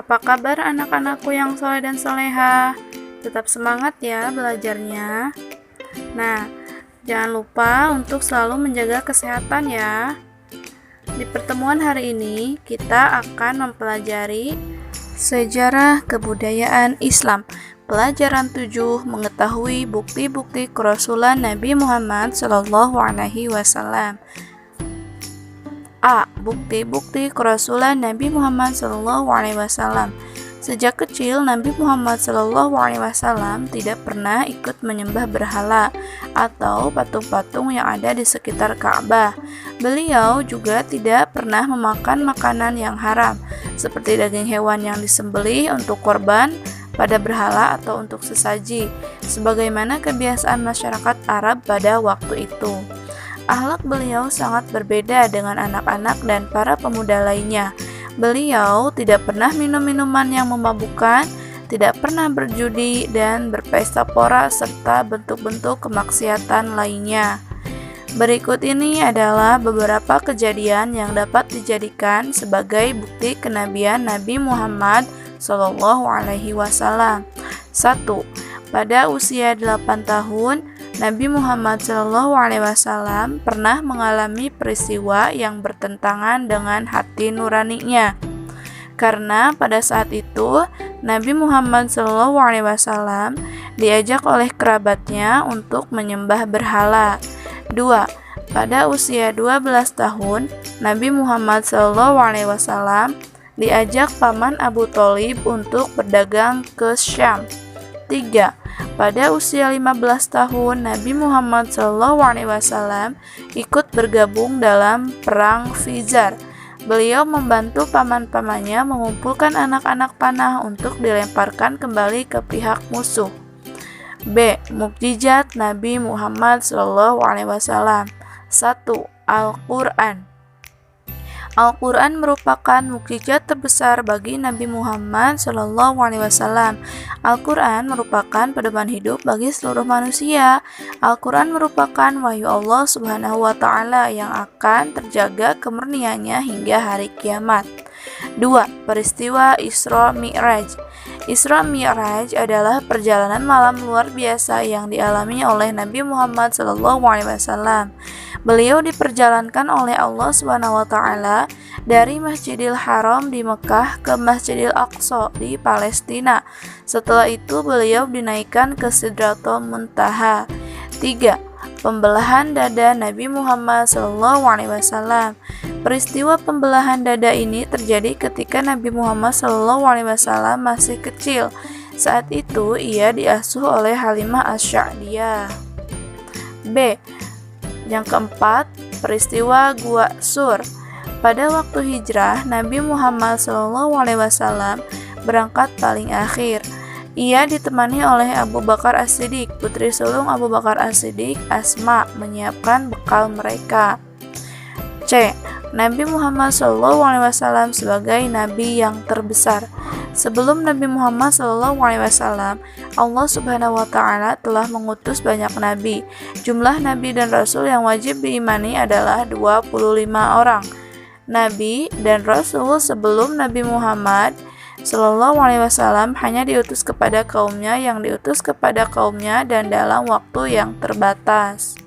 Apa kabar anak-anakku yang soleh dan soleha? Tetap semangat ya belajarnya. Nah, jangan lupa untuk selalu menjaga kesehatan ya. Di pertemuan hari ini, kita akan mempelajari sejarah kebudayaan Islam. Pelajaran 7, mengetahui bukti-bukti kerasulan Nabi Muhammad SAW. A. Bukti-bukti kerasulan Nabi Muhammad SAW. Sejak kecil, Nabi Muhammad SAW tidak pernah ikut menyembah berhala atau patung-patung yang ada di sekitar Ka'bah. Beliau juga tidak pernah memakan makanan yang haram, seperti daging hewan yang disembelih untuk korban pada berhala atau untuk sesaji, sebagaimana kebiasaan masyarakat Arab pada waktu itu. Akhlak beliau sangat berbeda dengan anak-anak dan para pemuda lainnya. Beliau tidak pernah minum minuman yang memabukkan, tidak pernah berjudi dan berpesta pora serta bentuk-bentuk kemaksiatan lainnya. Berikut ini adalah beberapa kejadian yang dapat dijadikan sebagai bukti kenabian Nabi Muhammad SAW. 1. Pada usia 8 tahun, Nabi Muhammad SAW pernah mengalami peristiwa yang bertentangan dengan hati nuraninya. Karena pada saat itu, Nabi Muhammad SAW diajak oleh kerabatnya untuk menyembah berhala. 2. Pada usia 12 tahun, Nabi Muhammad SAW diajak paman Abu Thalib untuk berdagang ke Syam. 3. Pada usia 15 tahun, Nabi Muhammad SAW ikut bergabung dalam Perang Fizar. Beliau membantu paman-pamannya mengumpulkan anak-anak panah untuk dilemparkan kembali ke pihak musuh. B. Mukjizat Nabi Muhammad SAW. 1. Al-Quran. Al-Quran merupakan mukjizat terbesar bagi Nabi Muhammad SAW. Al-Quran merupakan pedoman hidup bagi seluruh manusia. Al-Quran merupakan wahyu Allah Subhanahu wa Ta'ala yang akan terjaga kemurniannya hingga hari kiamat. 2. Peristiwa Isra Mi'raj. Isra Mi'raj adalah perjalanan malam luar biasa yang dialami oleh Nabi Muhammad SAW. Beliau diperjalankan oleh Allah SWT dari Masjidil Haram di Mekah ke Masjidil Aqsa di Palestina. Setelah itu beliau dinaikkan ke Sidratul Muntaha. 3. Pembelahan dada Nabi Muhammad SAW. Peristiwa pembelahan dada ini terjadi ketika Nabi Muhammad SAW masih kecil. Saat itu ia diasuh oleh Halimah Asy-Sya'diyah. B. Yang keempat, peristiwa Gua Sur. Pada waktu hijrah, Nabi Muhammad SAW berangkat paling akhir. Ia ditemani oleh Abu Bakar As-Siddiq, putri sulung Abu Bakar As-Siddiq, Asma, menyiapkan bekal mereka. C. Nabi Muhammad SAW sebagai Nabi yang terbesar. Sebelum Nabi Muhammad SAW, Allah Subhanahu wa Ta'ala telah mengutus banyak nabi. Jumlah nabi dan rasul yang wajib diimani adalah 25 orang. Nabi dan rasul sebelum Nabi Muhammad SAW hanya diutus kepada kaumnya yang diutus kepada kaumnya dan dalam waktu yang terbatas.